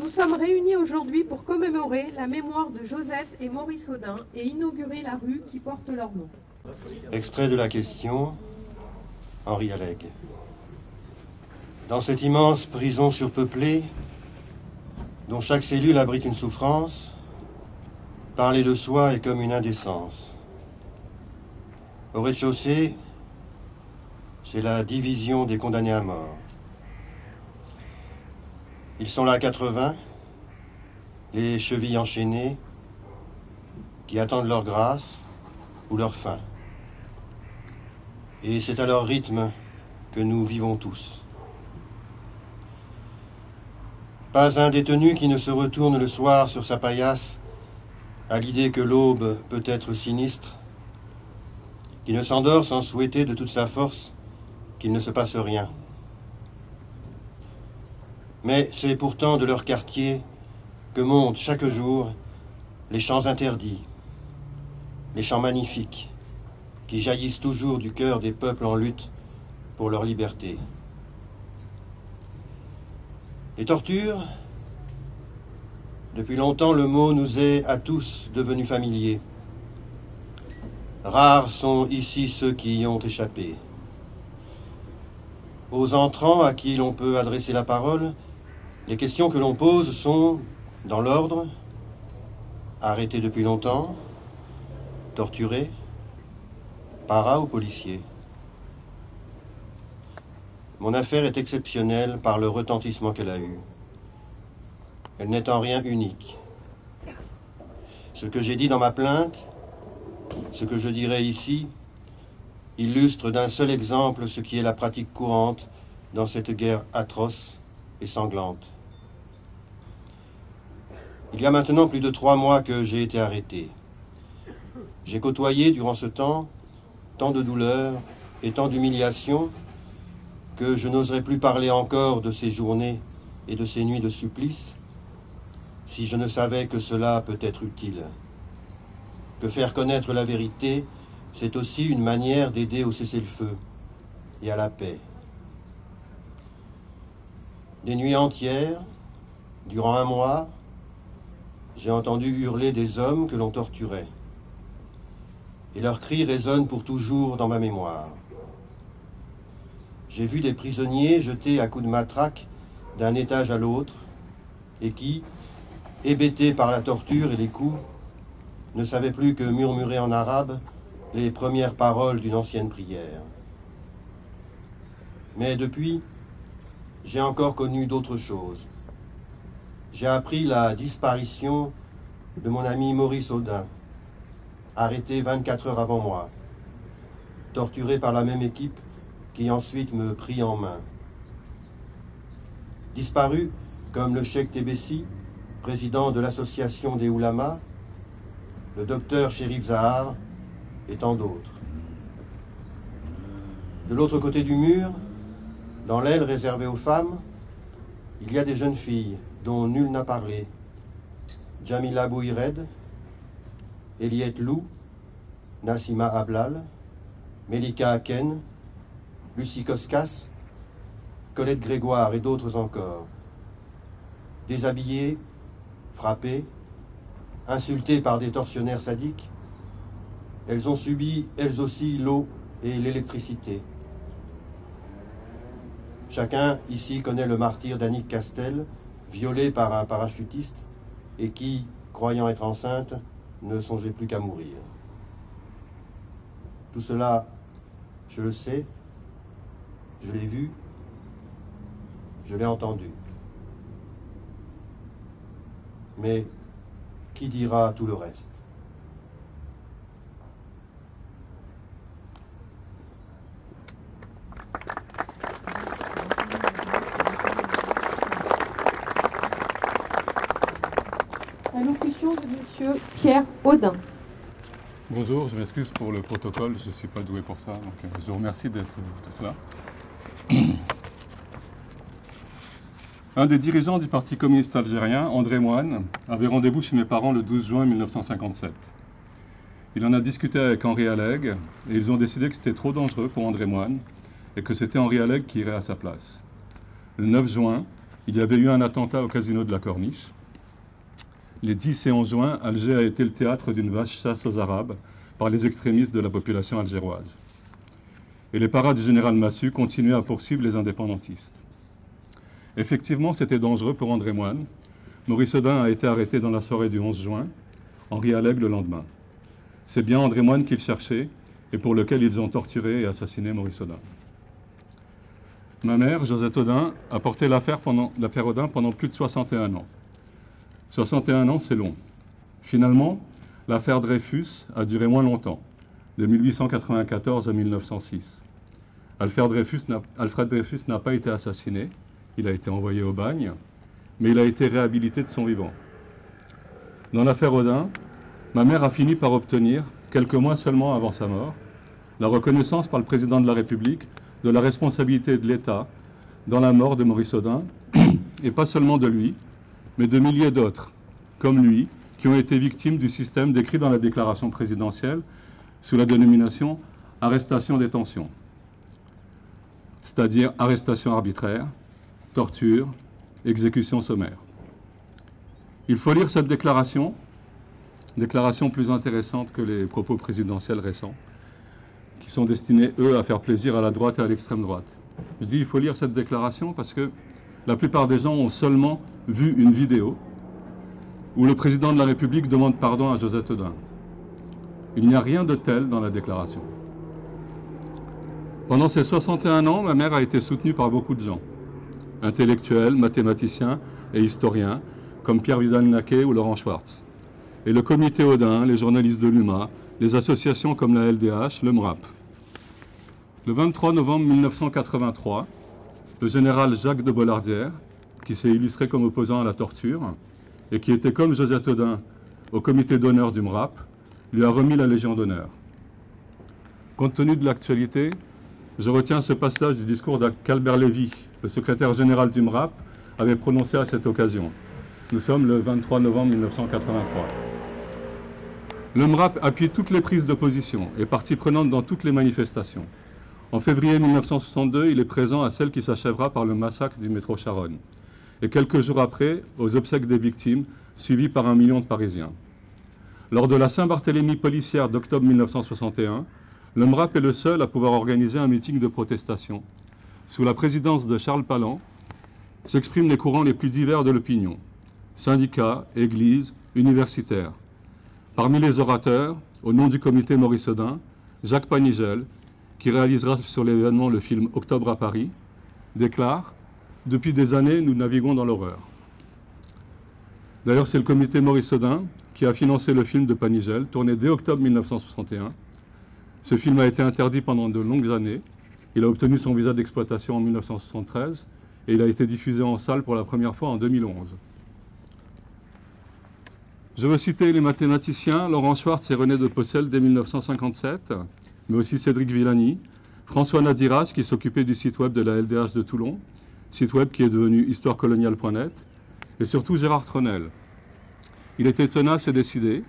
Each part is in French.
Nous sommes réunis aujourd'hui pour commémorer la mémoire de Josette et Maurice Audin et inaugurer la rue qui porte leur nom. Extrait de la question, Henri Allègue. Dans cette immense prison surpeuplée, dont chaque cellule abrite une souffrance, parler de soi est comme une indécence. Au rez-de-chaussée, c'est la division des condamnés à mort. Ils sont là à 80, les chevilles enchaînées, qui attendent leur grâce ou leur fin. Et c'est à leur rythme que nous vivons tous. Pas un détenu qui ne se retourne le soir sur sa paillasse à l'idée que l'aube peut être sinistre, qui ne s'endort sans souhaiter de toute sa force qu'il ne se passe rien. Mais c'est pourtant de leur quartier que montent chaque jour les champs interdits, les champs magnifiques, qui jaillissent toujours du cœur des peuples en lutte pour leur liberté. Les tortures, depuis longtemps le mot nous est à tous devenu familier. Rares sont ici ceux qui y ont échappé. Aux entrants à qui l'on peut adresser la parole, les questions que l'on pose sont, dans l'ordre, arrêtés depuis longtemps, torturés, para ou policiers. Mon affaire est exceptionnelle par le retentissement qu'elle a eu. Elle n'est en rien unique. Ce que j'ai dit dans ma plainte, ce que je dirai ici, illustre d'un seul exemple ce qui est la pratique courante dans cette guerre atroce et sanglante. Il y a maintenant plus de 3 mois que j'ai été arrêté. J'ai côtoyé durant ce temps tant de douleurs et tant d'humiliations que je n'oserais plus parler encore de ces journées et de ces nuits de supplice si je ne savais que cela peut être utile. Que faire connaître la vérité, c'est aussi une manière d'aider au cessez-le-feu et à la paix. Des nuits entières, durant 1 mois, j'ai entendu hurler des hommes que l'on torturait. Et leurs cris résonnent pour toujours dans ma mémoire. J'ai vu des prisonniers jetés à coups de matraque d'un étage à l'autre et qui, hébétés par la torture et les coups, ne savaient plus que murmurer en arabe les premières paroles d'une ancienne prière. Mais depuis, j'ai encore connu d'autres choses. J'ai appris la disparition de mon ami Maurice Audin, arrêté 24 heures avant moi, torturé par la même équipe qui ensuite me prit en main. Disparu comme le cheikh Tébessi, président de l'association des Oulamas, le docteur Chérif Zahar et tant d'autres. De l'autre côté du mur, dans l'aile réservée aux femmes, il y a des jeunes filles dont nul n'a parlé. Jamila Bouhired, Eliette Lou, Nassima Ablal, Melika Aken, Lucie Koskas, Colette Grégoire et d'autres encore. Déshabillées, frappées, insultées par des tortionnaires sadiques, elles ont subi, elles aussi, l'eau et l'électricité. Chacun ici connaît le martyre d'Annick Castel, violée par un parachutiste et qui, croyant être enceinte, ne songeait plus qu'à mourir. Tout cela, je le sais, je l'ai vu, je l'ai entendu. Mais qui dira tout le reste? Allocution de Monsieur Pierre Audin. Bonjour, je m'excuse pour le protocole, je ne suis pas doué pour ça, donc je vous remercie d'être tout cela. Un des dirigeants du Parti communiste algérien, André Moine, avait rendez-vous chez mes parents le 12 juin 1957. Il en a discuté avec Henri Allègue et ils ont décidé que c'était trop dangereux pour André Moine et que c'était Henri Allègue qui irait à sa place. Le 9 juin, il y avait eu un attentat au casino de la Corniche. Les 10 et 11 juin, Alger a été le théâtre d'une vaste chasse aux Arabes par les extrémistes de la population algéroise. Et les parades du général Massu continuaient à poursuivre les indépendantistes. Effectivement, c'était dangereux pour André Moine. Maurice Audin a été arrêté dans la soirée du 11 juin, Henri Allègre le lendemain. C'est bien André Moine qu'ils cherchaient et pour lequel ils ont torturé et assassiné Maurice Audin. Ma mère, Josette Audin, a porté l'affaire Audin pendant plus de 61 ans. 61 ans, c'est long. Finalement, l'affaire Dreyfus a duré moins longtemps, de 1894 à 1906. Alfred Dreyfus n'a pas été assassiné, il a été envoyé au bagne, mais il a été réhabilité de son vivant. Dans l'affaire Audin, ma mère a fini par obtenir, quelques mois seulement avant sa mort, la reconnaissance par le président de la République de la responsabilité de l'État dans la mort de Maurice Audin, et pas seulement de lui, mais de milliers d'autres, comme lui, qui ont été victimes du système décrit dans la déclaration présidentielle sous la dénomination « arrestation-détention », c'est-à-dire arrestation arbitraire, torture, exécution sommaire. Il faut lire cette déclaration plus intéressante que les propos présidentiels récents, qui sont destinés, eux, à faire plaisir à la droite et à l'extrême droite. Je dis il faut lire cette déclaration parce que la plupart des gens ont seulement vu une vidéo où le président de la République demande pardon à Josette Audin. Il n'y a rien de tel dans la déclaration. Pendant ces 61 ans, ma mère a été soutenue par beaucoup de gens, intellectuels, mathématiciens et historiens, comme Pierre Vidal-Naquet ou Laurent Schwartz. Et le comité Audin, les journalistes de l'UMA, les associations comme la LDH, le MRAP. Le 23 novembre 1983, le général Jacques de Bollardière, qui s'est illustré comme opposant à la torture, et qui était comme Josette Audin au comité d'honneur du MRAP, lui a remis la Légion d'honneur. Compte tenu de l'actualité, je retiens ce passage du discours qu'Albert Lévy, le secrétaire général du MRAP, avait prononcé à cette occasion. Nous sommes le 23 novembre 1983. Le MRAP appuie toutes les prises de position et partie prenante dans toutes les manifestations. En février 1962, il est présent à celle qui s'achèvera par le massacre du métro Charonne. Et quelques jours après, aux obsèques des victimes, suivies par 1 million de Parisiens. Lors de la Saint-Barthélemy policière d'octobre 1961, le MRAP est le seul à pouvoir organiser un meeting de protestation. Sous la présidence de Charles Palan, s'expriment les courants les plus divers de l'opinion. Syndicats, églises, universitaires. Parmi les orateurs, au nom du comité Maurice Audin, Jacques Panigel, qui réalisera sur l'événement le film Octobre à Paris, déclare « Depuis des années, nous naviguons dans l'horreur ». D'ailleurs, c'est le comité Maurice Audin qui a financé le film de Panigel, tourné dès octobre 1961. Ce film a été interdit pendant de longues années. Il a obtenu son visa d'exploitation en 1973 et il a été diffusé en salle pour la première fois en 2011. Je veux citer les mathématiciens Laurent Schwartz et René de Possel dès 1957, mais aussi Cédric Villani, François Nadiras qui s'occupait du site web de la LDH de Toulon, site web qui est devenu histoirecoloniale.net, et surtout Gérard Tronel. Il était tenace et décidé.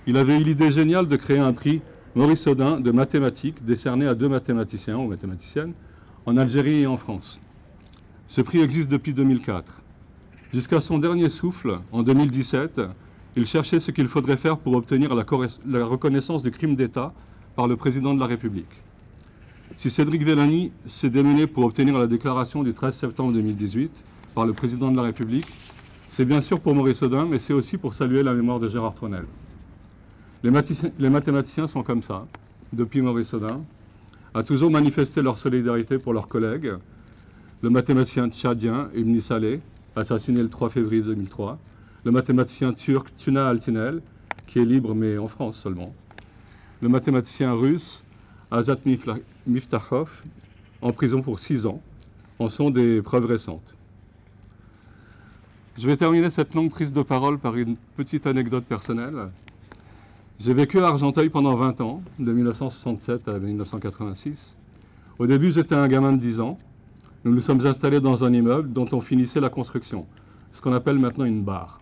Il avait eu l'idée géniale de créer un prix Maurice Audin de mathématiques décerné à 2 mathématiciens ou mathématiciennes en Algérie et en France. Ce prix existe depuis 2004. Jusqu'à son dernier souffle, en 2017, il cherchait ce qu'il faudrait faire pour obtenir la reconnaissance du crime d'État par le président de la République. Si Cédric Villani s'est démené pour obtenir la déclaration du 13 septembre 2018 par le président de la République, c'est bien sûr pour Maurice Audin, mais c'est aussi pour saluer la mémoire de Gérard Tronel. Les mathématiciens sont comme ça, depuis Maurice Audin, a toujours manifesté leur solidarité pour leurs collègues. Le mathématicien tchadien Ibn Saleh, assassiné le 3 février 2003, le mathématicien turc Tuna Altinel, qui est libre mais en France seulement, le mathématicien russe Azat Miftakhov, en prison pour 6 ans, en sont des preuves récentes. Je vais terminer cette longue prise de parole par une petite anecdote personnelle. J'ai vécu à Argenteuil pendant 20 ans, de 1967 à 1986. Au début, j'étais un gamin de 10 ans. Nous nous sommes installés dans un immeuble dont on finissait la construction, ce qu'on appelle maintenant une barre.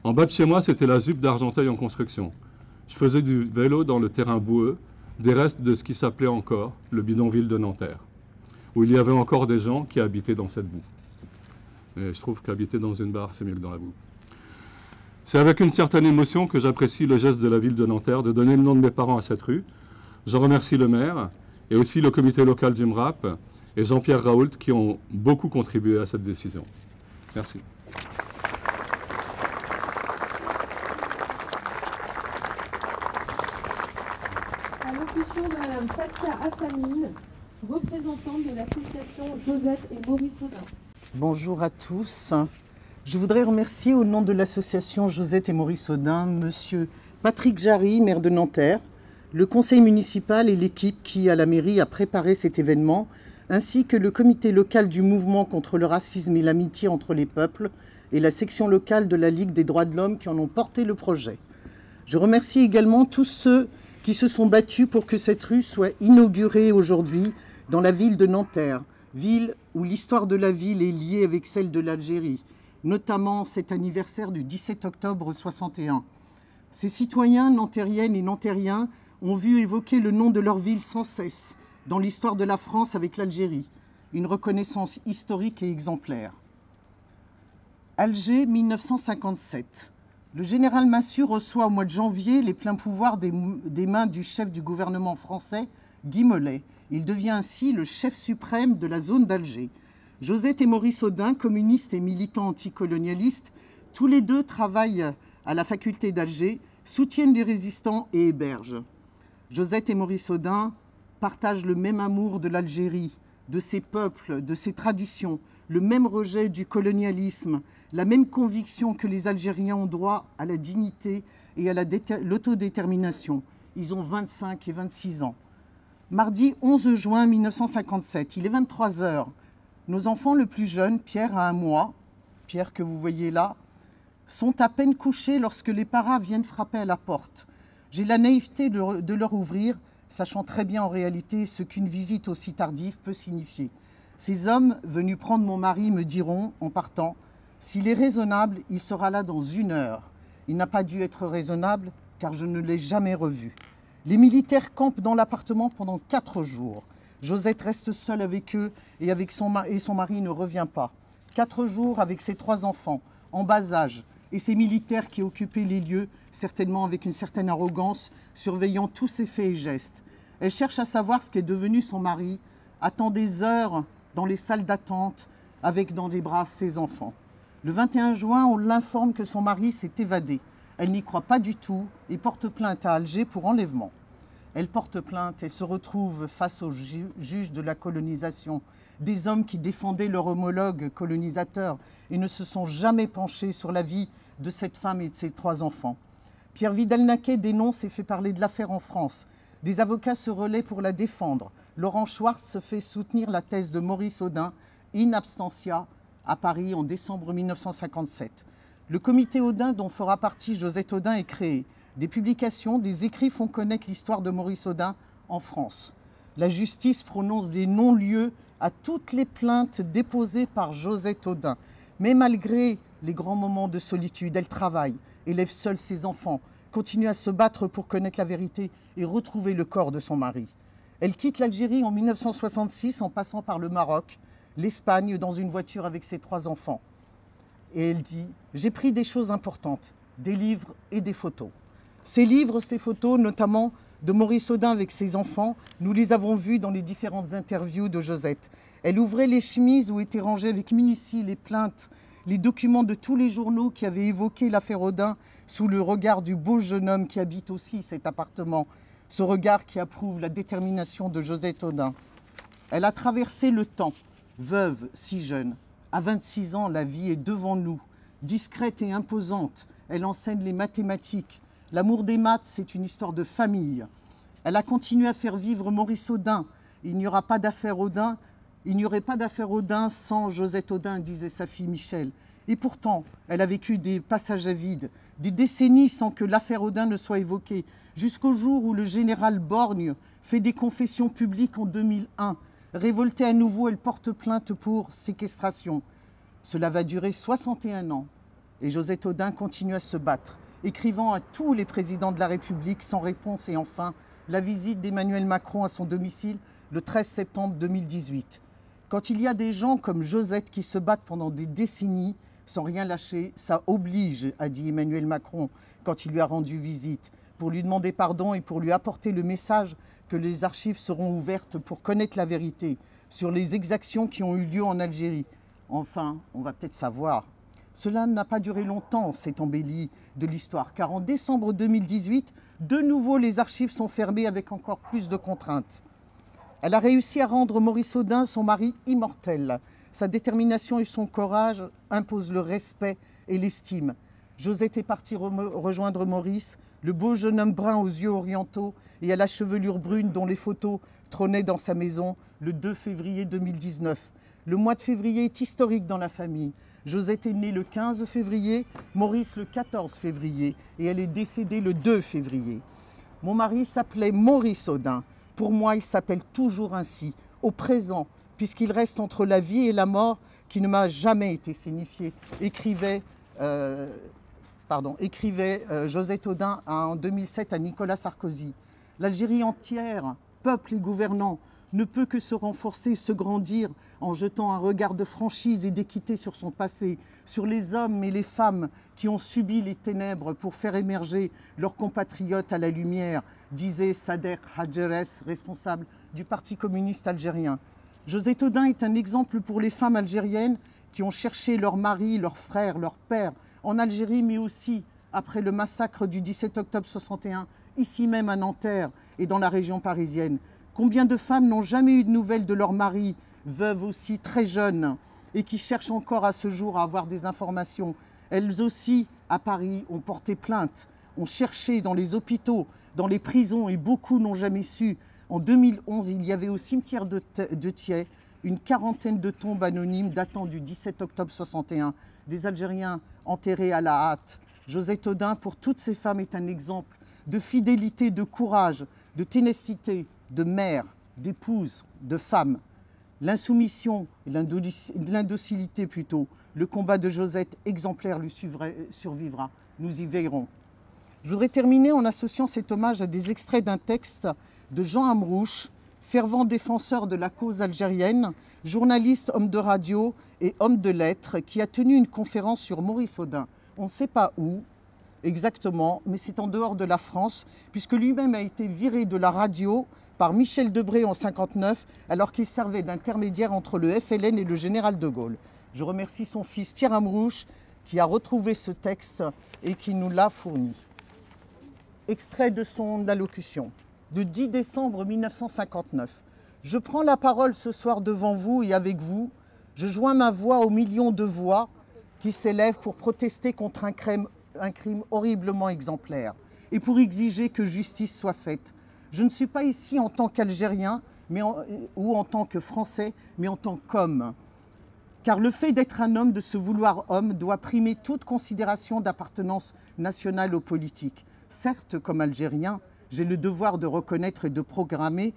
En bas de chez moi, c'était la ZUP d'Argenteuil en construction. Je faisais du vélo dans le terrain boueux, des restes de ce qui s'appelait encore le bidonville de Nanterre, où il y avait encore des gens qui habitaient dans cette boue. Et je trouve qu'habiter dans une barre, c'est mieux que dans la boue. C'est avec une certaine émotion que j'apprécie le geste de la ville de Nanterre de donner le nom de mes parents à cette rue. Je remercie le maire et aussi le comité local du MRAP et Jean-Pierre Raoult qui ont beaucoup contribué à cette décision. Merci. Allocution de Madame Fatia Hassanine, représentante de l'association Josette et Maurice Audin. Bonjour à tous. Je voudrais remercier au nom de l'association Josette et Maurice Audin, Monsieur Patrick Jarry, maire de Nanterre, le conseil municipal et l'équipe qui, à la mairie, a préparé cet événement, ainsi que le comité local du mouvement contre le racisme et l'amitié entre les peuples et la section locale de la Ligue des droits de l'homme qui en ont porté le projet. Je remercie également tous ceux qui se sont battus pour que cette rue soit inaugurée aujourd'hui dans la ville de Nanterre, ville où l'histoire de la ville est liée avec celle de l'Algérie, notamment cet anniversaire du 17 octobre 61. Ces citoyens nantériennes et nantériens ont vu évoquer le nom de leur ville sans cesse dans l'histoire de la France avec l'Algérie, une reconnaissance historique et exemplaire. Alger, 1957. Le général Massu reçoit au mois de janvier les pleins pouvoirs des mains du chef du gouvernement français, Guy Mollet. Il devient ainsi le chef suprême de la zone d'Alger. Josette et Maurice Audin, communistes et militants anticolonialistes, tous les deux travaillent à la faculté d'Alger, soutiennent les résistants et hébergent. Josette et Maurice Audin partagent le même amour de l'Algérie, de ses peuples, de ses traditions, le même rejet du colonialisme, la même conviction que les Algériens ont droit à la dignité et à l'autodétermination. Ils ont 25 et 26 ans. Mardi 11 juin 1957, il est 23 h. Nos enfants le plus jeune, Pierre a 1 mois, Pierre que vous voyez là, sont à peine couchés lorsque les paras viennent frapper à la porte. J'ai la naïveté de leur ouvrir, sachant très bien en réalité ce qu'une visite aussi tardive peut signifier. Ces hommes venus prendre mon mari me diront, en partant, « S'il est raisonnable, il sera là dans 1 heure. » Il n'a pas dû être raisonnable, car je ne l'ai jamais revu. Les militaires campent dans l'appartement pendant 4 jours. Josette reste seule avec eux et son mari ne revient pas. 4 jours avec ses 3 enfants, en bas âge, et ces militaires qui occupaient les lieux, certainement avec une certaine arrogance, surveillant tous ses faits et gestes. Elle cherche à savoir ce qu'est devenu son mari, attend des heures dans les salles d'attente, avec dans les bras ses enfants. Le 21 juin, on l'informe que son mari s'est évadé. Elle n'y croit pas du tout et porte plainte à Alger pour enlèvement. Elle porte plainte et se retrouve face aux juges de la colonisation, des hommes qui défendaient leur homologue colonisateur et ne se sont jamais penchés sur la vie de cette femme et de ses 3 enfants. Pierre Vidal-Naquet dénonce et fait parler de l'affaire en France. Des avocats se relaient pour la défendre. Laurent Schwartz fait soutenir la thèse de Maurice Audin, in absentia, à Paris en décembre 1957. Le comité Audin, dont fera partie Josette Audin, est créé. Des publications, des écrits font connaître l'histoire de Maurice Audin en France. La justice prononce des non-lieux à toutes les plaintes déposées par Josette Audin. Mais malgré les grands moments de solitude, elle travaille, élève seule ses enfants, continue à se battre pour connaître la vérité et retrouver le corps de son mari. Elle quitte l'Algérie en 1966 en passant par le Maroc, l'Espagne dans une voiture avec ses 3 enfants. Et elle dit « J'ai pris des choses importantes, des livres et des photos. » Ces livres, ces photos, notamment de Maurice Audin avec ses enfants, nous les avons vus dans les différentes interviews de Josette. Elle ouvrait les chemises où étaient rangées avec minutie les plaintes, les documents de tous les journaux qui avaient évoqué l'affaire Audin sous le regard du beau jeune homme qui habite aussi cet appartement, ce regard qui approuve la détermination de Josette Audin. Elle a traversé le temps, veuve, si jeune. À 26 ans, la vie est devant nous, discrète et imposante. Elle enseigne les mathématiques. L'amour des maths, c'est une histoire de famille. Elle a continué à faire vivre Maurice Audin. Il n'y aurait pas d'affaire Audin sans Josette Audin, disait sa fille Michel. Et pourtant, elle a vécu des passages à vide, des décennies sans que l'affaire Audin ne soit évoquée, jusqu'au jour où le général Borgne fait des confessions publiques en 2001. Révoltée à nouveau, elle porte plainte pour séquestration. Cela va durer 61 ans. Et Josette Audin continue à se battre, écrivant à tous les présidents de la République sans réponse. Et enfin, la visite d'Emmanuel Macron à son domicile le 13 septembre 2018. Quand il y a des gens comme Josette qui se battent pendant des décennies sans rien lâcher, ça oblige, a dit Emmanuel Macron quand il lui a rendu visite, pour lui demander pardon et pour lui apporter le message que les archives seront ouvertes pour connaître la vérité sur les exactions qui ont eu lieu en Algérie. Enfin, on va peut-être savoir. Cela n'a pas duré longtemps, cette embellie de l'histoire, car en décembre 2018, de nouveau les archives sont fermées avec encore plus de contraintes. Elle a réussi à rendre Maurice Audin, son mari, immortel. Sa détermination et son courage imposent le respect et l'estime. Josette est partie rejoindre Maurice, le beau jeune homme brun aux yeux orientaux et à la chevelure brune dont les photos trônaient dans sa maison le 2 février 2019. Le mois de février est historique dans la famille. Josette est née le 15 février, Maurice le 14 février et elle est décédée le 2 février. Mon mari s'appelait Maurice Audin. Pour moi, il s'appelle toujours ainsi, au présent, puisqu'il reste entre la vie et la mort qui ne m'a jamais été signifié, écrivait Josette Audin en 2007 à Nicolas Sarkozy. L'Algérie entière, peuple et gouvernants, ne peut que se renforcer, se grandir en jetant un regard de franchise et d'équité sur son passé, sur les hommes et les femmes qui ont subi les ténèbres pour faire émerger leurs compatriotes à la lumière, disait Sadek Hadjeres, responsable du Parti communiste algérien. Josette Audin est un exemple pour les femmes algériennes qui ont cherché leur mari, leur frère, leur père en Algérie, mais aussi après le massacre du 17 octobre 61, ici même à Nanterre et dans la région parisienne. Combien de femmes n'ont jamais eu de nouvelles de leur mari, veuves aussi très jeunes, et qui cherchent encore à ce jour à avoir des informations. Elles aussi, à Paris, ont porté plainte, ont cherché dans les hôpitaux, dans les prisons, et beaucoup n'ont jamais su. En 2011, il y avait au cimetière de Thiais une quarantaine de tombes anonymes datant du 17 octobre 61, des Algériens enterrés à la hâte. Josette Audin, pour toutes ces femmes, est un exemple de fidélité, de courage, de ténacité, de mère, d'épouse, de femme. L'insoumission, l'indocilité plutôt, le combat de Josette exemplaire lui survivra. Nous y veillerons. Je voudrais terminer en associant cet hommage à des extraits d'un texte de Jean Amrouche, fervent défenseur de la cause algérienne, journaliste, homme de radio et homme de lettres, qui a tenu une conférence sur Maurice Audin. On ne sait pas où exactement, mais c'est en dehors de la France, puisque lui-même a été viré de la radio par Michel Debré en 1959, alors qu'il servait d'intermédiaire entre le FLN et le général de Gaulle. Je remercie son fils Pierre Amrouche, qui a retrouvé ce texte et qui nous l'a fourni. Extrait de son allocution. Le 10 décembre 1959. Je prends la parole ce soir devant vous et avec vous. Je joins ma voix aux millions de voix qui s'élèvent pour protester contre un crime horriblement exemplaire et pour exiger que justice soit faite. Je ne suis pas ici en tant qu'Algérien ou en tant que Français, mais en tant qu'homme. Car le fait d'être un homme, de se vouloir homme, doit primer toute considération d'appartenance nationale ou politique. Certes, comme Algérien, j'ai le devoir de reconnaître et de proclamer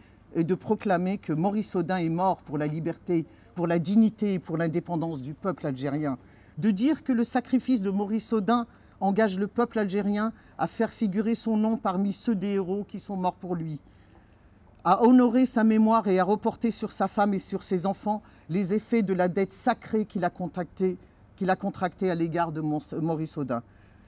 que Maurice Audin est mort pour la liberté, pour la dignité et pour l'indépendance du peuple algérien. De dire que le sacrifice de Maurice Audin engage le peuple algérien à faire figurer son nom parmi ceux des héros qui sont morts pour lui, à honorer sa mémoire et à reporter sur sa femme et sur ses enfants les effets de la dette sacrée qu'il a contractée à l'égard de Maurice Audin.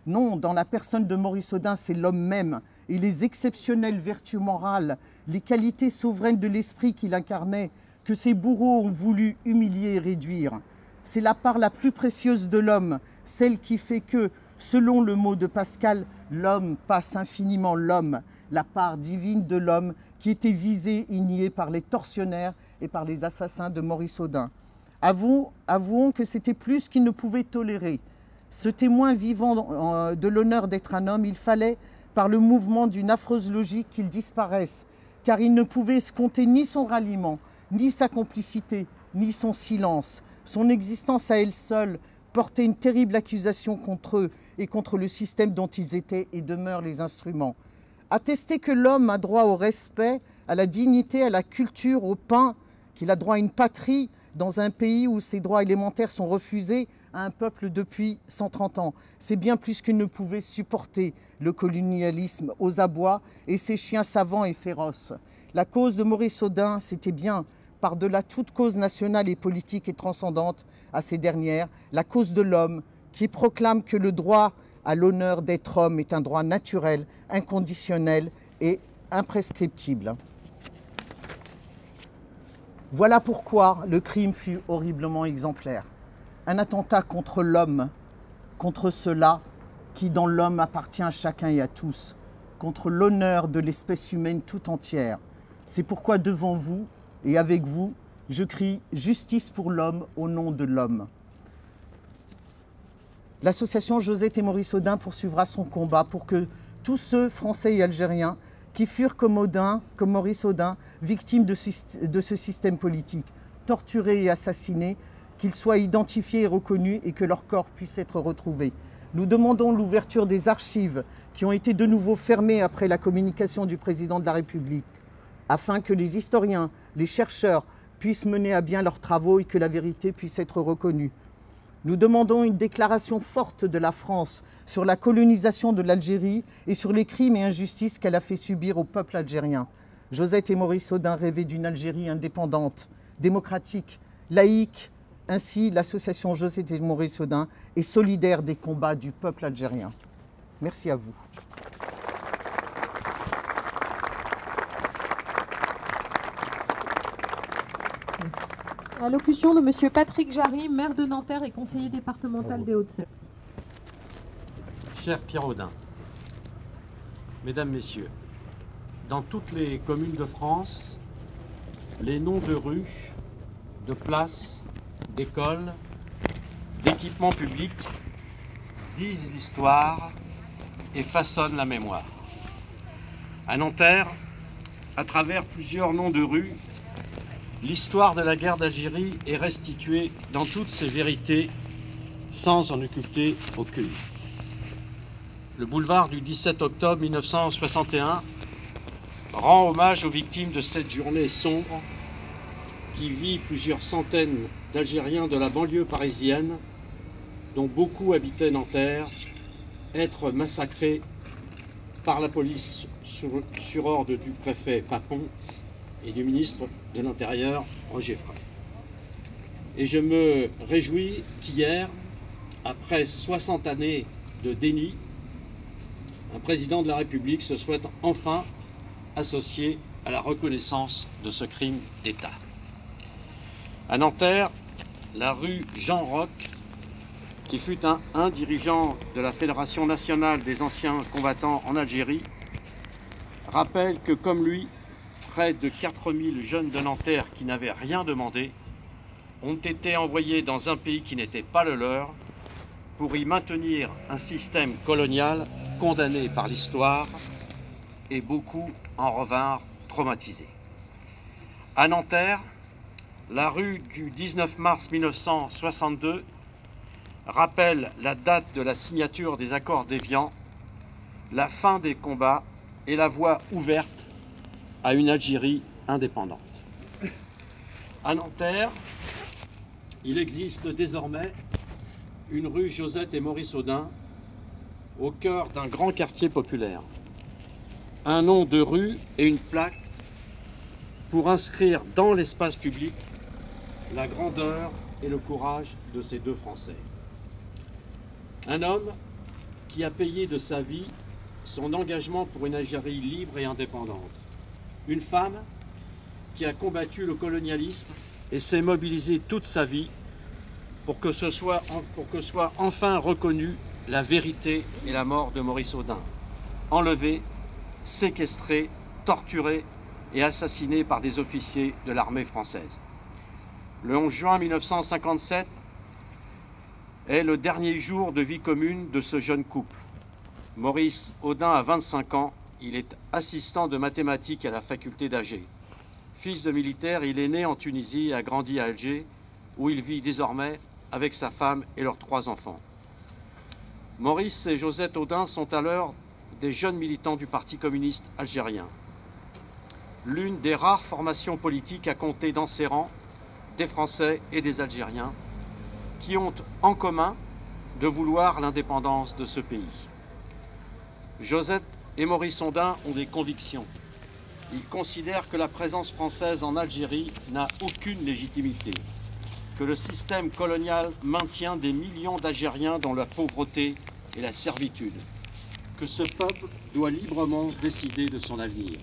Non, dans la personne de Maurice Audin, c'est l'homme même et les exceptionnelles vertus morales, les qualités souveraines de l'esprit qu'il incarnait, que ses bourreaux ont voulu humilier et réduire. C'est la part la plus précieuse de l'homme, celle qui fait que, selon le mot de Pascal, l'homme passe infiniment l'homme, la part divine de l'homme qui était visée et niée par les tortionnaires et par les assassins de Maurice Audin. Avouons que c'était plus qu'il ne pouvait tolérer. Ce témoin vivant de l'honneur d'être un homme, il fallait, par le mouvement d'une affreuse logique, qu'il disparaisse, car il ne pouvait escompter ni son ralliement, ni sa complicité, ni son silence. Son existence à elle seule portait une terrible accusation contre eux et contre le système dont ils étaient et demeurent les instruments. Attester que l'homme a droit au respect, à la dignité, à la culture, au pain, qu'il a droit à une patrie dans un pays où ses droits élémentaires sont refusés à un peuple depuis 130 ans. C'est bien plus qu'il ne pouvait supporter le colonialisme aux abois et ses chiens savants et féroces. La cause de Maurice Audin, c'était bien par-delà toute cause nationale et politique et transcendante à ces dernières, la cause de l'homme, qui proclame que le droit à l'honneur d'être homme est un droit naturel, inconditionnel et imprescriptible. Voilà pourquoi le crime fut horriblement exemplaire. Un attentat contre l'homme, contre cela qui dans l'homme appartient à chacun et à tous, contre l'honneur de l'espèce humaine tout entière. C'est pourquoi devant vous et avec vous, je crie « Justice pour l'homme au nom de l'homme ». L'association Josette et Maurice Audin poursuivra son combat pour que tous ceux, Français et Algériens, qui furent comme Maurice Audin, victimes de ce système politique, torturés et assassinés, qu'ils soient identifiés et reconnus et que leurs corps puissent être retrouvés. Nous demandons l'ouverture des archives qui ont été de nouveau fermées après la communication du président de la République, afin que les historiens, les chercheurs puissent mener à bien leurs travaux et que la vérité puisse être reconnue. Nous demandons une déclaration forte de la France sur la colonisation de l'Algérie et sur les crimes et injustices qu'elle a fait subir au peuple algérien. Josette et Maurice Audin rêvaient d'une Algérie indépendante, démocratique, laïque. Ainsi, l'association Josette et Maurice Audin est solidaire des combats du peuple algérien. Merci à vous. Allocution de M. Patrick Jarry, maire de Nanterre et conseiller départemental des Hauts-de-Seine. Cher Pierre Audin, Mesdames, Messieurs, dans toutes les communes de France, les noms de rues, de places, d'écoles, d'équipements publics disent l'histoire et façonnent la mémoire. À Nanterre, à travers plusieurs noms de rues, l'histoire de la guerre d'Algérie est restituée dans toutes ses vérités, sans en occulter aucune. Le boulevard du 17 octobre 1961 rend hommage aux victimes de cette journée sombre qui vit plusieurs centaines d'Algériens de la banlieue parisienne, dont beaucoup habitaient Nanterre, être massacrés par la police sur ordre du préfet Papon et du ministre de l'Intérieur, Roger Frey. Et je me réjouis qu'hier, après 60 années de déni, un président de la République se soit enfin associé à la reconnaissance de ce crime d'État. À Nanterre, la rue Jean Roch, qui fut un dirigeant de la Fédération nationale des anciens combattants en Algérie, rappelle que comme lui, près de 4000 jeunes de Nanterre qui n'avaient rien demandé ont été envoyés dans un pays qui n'était pas le leur pour y maintenir un système colonial condamné par l'histoire, et beaucoup en revinrent traumatisés. À Nanterre, la rue du 19 mars 1962 rappelle la date de la signature des accords d'Évian, la fin des combats et la voie ouverte à une Algérie indépendante. À Nanterre, il existe désormais une rue Josette et Maurice Audin au cœur d'un grand quartier populaire. Un nom de rue et une plaque pour inscrire dans l'espace public la grandeur et le courage de ces deux Français. Un homme qui a payé de sa vie son engagement pour une Algérie libre et indépendante. Une femme qui a combattu le colonialisme et s'est mobilisée toute sa vie pour que soit enfin reconnue la vérité et la mort de Maurice Audin, enlevé, séquestré, torturé et assassiné par des officiers de l'armée française. Le 11 juin 1957 est le dernier jour de vie commune de ce jeune couple. Maurice Audin a 25 ans, il est assistant de mathématiques à la faculté d'Alger. Fils de militaire, il est né en Tunisie et a grandi à Alger, où il vit désormais avec sa femme et leurs 3 enfants. Maurice et Josette Audin sont alors des jeunes militants du Parti communiste algérien. L'une des rares formations politiques à compter dans ses rangs des Français et des Algériens qui ont en commun de vouloir l'indépendance de ce pays. Josette et Maurice Audin ont des convictions. Il considère que la présence française en Algérie n'a aucune légitimité, que le système colonial maintient des millions d'Algériens dans la pauvreté et la servitude, que ce peuple doit librement décider de son avenir.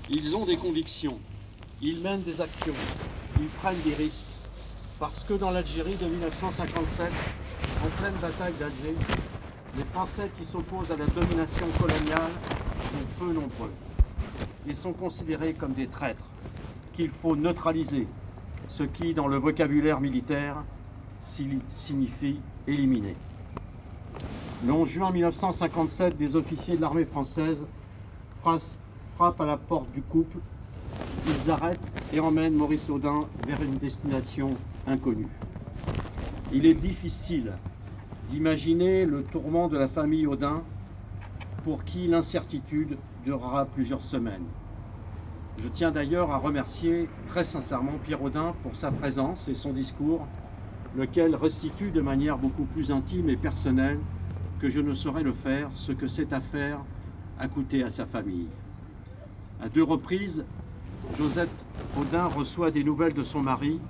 Ils ont des convictions, ils mènent des actions, ils prennent des risques, parce que dans l'Algérie de 1957, en pleine bataille d'Alger, les Français qui s'opposent à la domination coloniale sont peu nombreux. Ils sont considérés comme des traîtres, qu'il faut neutraliser, ce qui, dans le vocabulaire militaire, signifie éliminer. Le 11 juin 1957, des officiers de l'armée française frappent à la porte du couple. Ils arrêtent et emmènent Maurice Audin vers une destination inconnue. Il est difficile d'imaginer le tourment de la famille Audin, pour qui l'incertitude durera plusieurs semaines. Je tiens d'ailleurs à remercier très sincèrement Pierre Audin pour sa présence et son discours, lequel restitue de manière beaucoup plus intime et personnelle que je ne saurais le faire ce que cette affaire a coûté à sa famille. À 2 reprises, Josette Audin reçoit des nouvelles de son mari.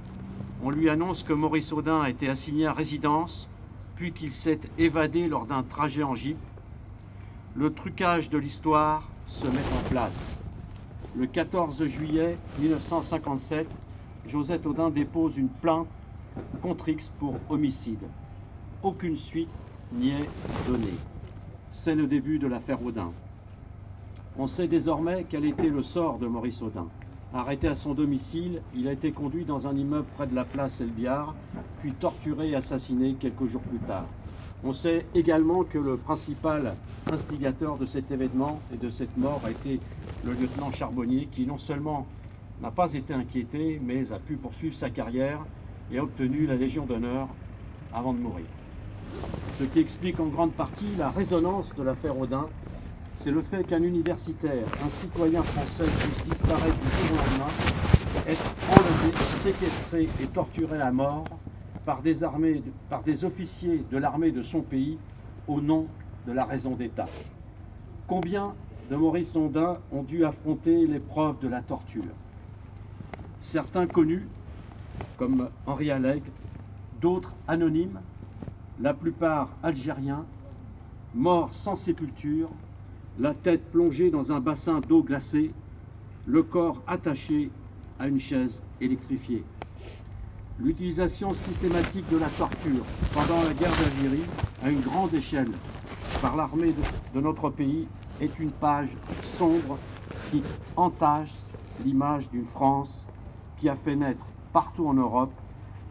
On lui annonce que Maurice Audin a été assigné à résidence, puis qu'il s'est évadé lors d'un trajet en jeep. Le trucage de l'histoire se met en place. Le 14 juillet 1957, Josette Audin dépose une plainte contre X pour homicide. Aucune suite n'y est donnée. C'est le début de l'affaire Audin. On sait désormais quel était le sort de Maurice Audin. Arrêté à son domicile, il a été conduit dans un immeuble près de la place Elbiard, puis torturé et assassiné quelques jours plus tard. On sait également que le principal instigateur de cet événement et de cette mort a été le lieutenant Charbonnier, qui non seulement n'a pas été inquiété, mais a pu poursuivre sa carrière et a obtenu la Légion d'honneur avant de mourir. Ce qui explique en grande partie la résonance de l'affaire Audin, c'est le fait qu'un universitaire, un citoyen français puisse disparaître du jour au lendemain, être enlevé, séquestré et torturé à mort par des officiers de l'armée de son pays au nom de la raison d'État. Combien de Maurice Audin ont dû affronter l'épreuve de la torture? Certains connus, comme Henri Allègre, d'autres anonymes, la plupart algériens, morts sans sépulture, la tête plongée dans un bassin d'eau glacée, le corps attaché à une chaise électrifiée. L'utilisation systématique de la torture pendant la guerre d'Algérie à une grande échelle par l'armée de notre pays est une page sombre qui entache l'image d'une France qui a fait naître partout en Europe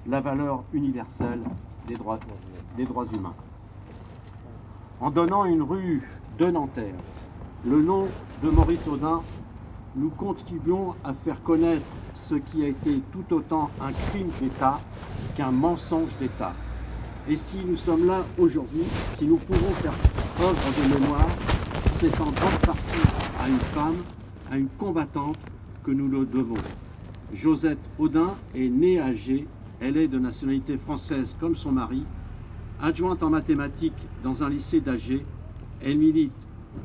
la valeur universelle des droits humains. En donnant une rue de Nanterre le nom de Maurice Audin, nous contribuons à faire connaître ce qui a été tout autant un crime d'État qu'un mensonge d'État. Et si nous sommes là aujourd'hui, si nous pouvons faire œuvre de mémoire, c'est en grande partie à une femme, à une combattante que nous le devons. Josette Audin est née à Alger, elle est de nationalité française comme son mari, adjointe en mathématiques dans un lycée d'Alger, elle milite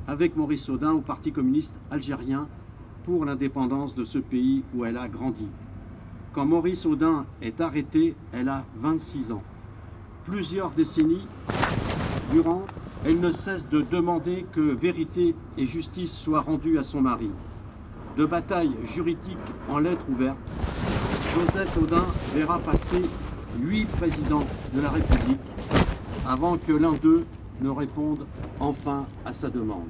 avec Maurice Audin au Parti communiste algérien pour l'indépendance de ce pays où elle a grandi. Quand Maurice Audin est arrêté, elle a 26 ans. Plusieurs décennies durant, elle ne cesse de demander que vérité et justice soient rendues à son mari. De bataille juridique en lettres ouvertes, Josette Audin verra passer 8 présidents de la République avant que l'un d'eux ne réponde enfin à sa demande.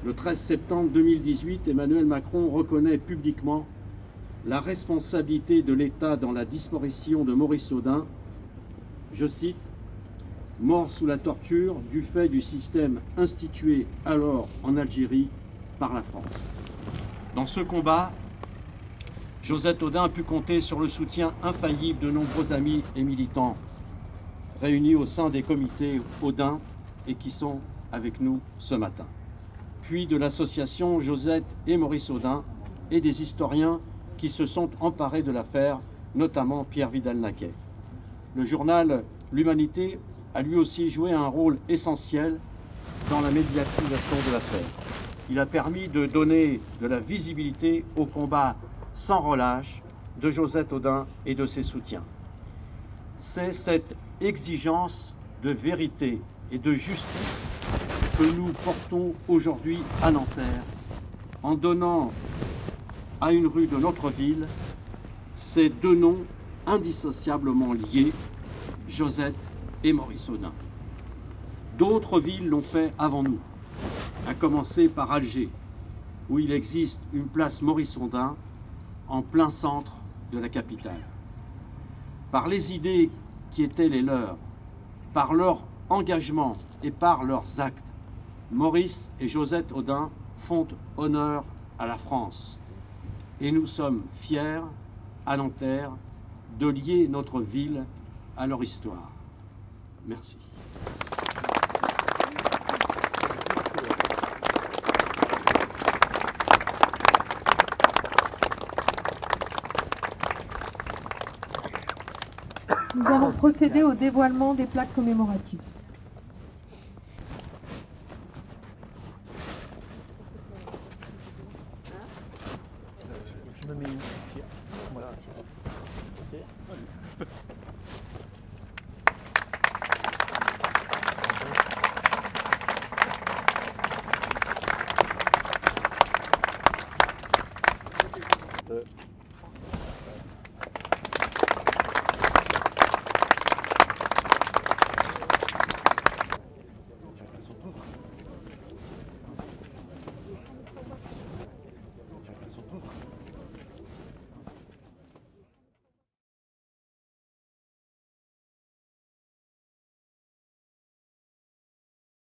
Le 13 septembre 2018, Emmanuel Macron reconnaît publiquement la responsabilité de l'État dans la disparition de Maurice Audin. Je cite, « mort sous la torture du fait du système institué alors en Algérie par la France ». Dans ce combat, Josette Audin a pu compter sur le soutien infaillible de nombreux amis et militants réunis au sein des comités Audin et qui sont avec nous ce matin. Puis de l'association Josette et Maurice Audin et des historiens qui se sont emparés de l'affaire, notamment Pierre Vidal-Naquet. Le journal L'Humanité a lui aussi joué un rôle essentiel dans la médiatisation de l'affaire. Il a permis de donner de la visibilité au combat sans relâche de Josette Audin et de ses soutiens. C'est cette exigence de vérité et de justice que nous portons aujourd'hui à Nanterre en donnant à une rue de notre ville ces deux noms indissociablement liés, Josette et Maurice Audin. D'autres villes l'ont fait avant nous, à commencer par Alger, où il existe une place Maurice Audin en plein centre de la capitale. Par les idées qui étaient les leurs, par leur engagement et par leurs actes, Maurice et Josette Audin font honneur à la France. Et nous sommes fiers, à Nanterre, de lier notre ville à leur histoire. Merci. Nous allons procéder au dévoilement des plaques commémoratives. Je me mets une pierre. Voilà.